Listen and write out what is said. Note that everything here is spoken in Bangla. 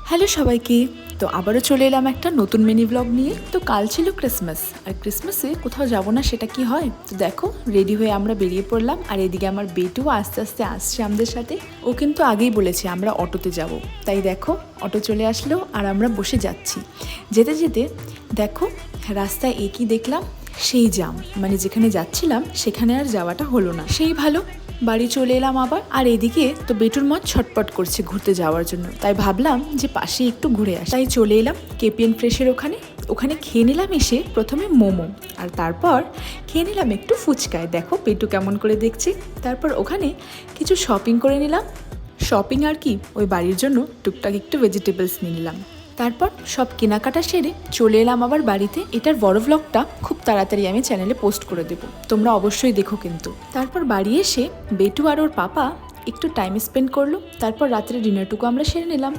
হ্যালো সবাইকে। তো আবারও চলে এলাম একটা নতুন মিনি ব্লগ নিয়ে। তো কাল ছিল ক্রিসমাস, আর ক্রিসমাসে কোথাও যাব না সেটা কি হয়? তো দেখো, রেডি হয়ে আমরা বেরিয়ে পড়লাম, আর এদিকে আমার বেটুও আস্তে আস্তে আসছে আমাদের সাথে। ও কিন্তু আগেই বলেছে আমরা অটোতে যাব, তাই দেখো অটো চলে আসলো আর আমরা বসে যাচ্ছি। যেতে যেতে দেখো রাস্তায় একই দেখলাম, সেই জাম, মানে যেখানে যাচ্ছিলাম সেখানে আর যাওয়াটা হলো না। সেই ভালো, বাড়ি চলে এলাম আবার। আর এদিকে তো বেটুর মন ছটপট করছে ঘুরতে যাওয়ার জন্য, তাই ভাবলাম যে পাশে একটু ঘুরে আসি। তাই চলে এলাম কেপিএন ফ্রেশের ওখানে খেয়ে নিলাম এসে প্রথমে মোমো, আর তারপর খেয়ে নিলাম একটু ফুচকায়। দেখো পেটু কেমন করে দেখছে। তারপর ওখানে কিছু শপিং করে নিলাম। শপিং আর কি, ওই বাড়ির জন্য টুকটাক একটু ভেজিটেবলস নিয়ে নিলাম। তারপর সব কেনাকাটা সেরে চলে এলাম আবার বাড়িতে। এটার বড় ভ্লগটা খুব তাড়াতাড়ি আমি চ্যানেলে পোস্ট করে দেবো, তোমরা অবশ্যই দেখো কিন্তু। তারপর বাড়ি এসে বেটু আর ওর পাপা একটু টাইম স্পেন্ড করলো। তারপর রাত্রে ডিনারটুকু আমরা সেরে নিলাম।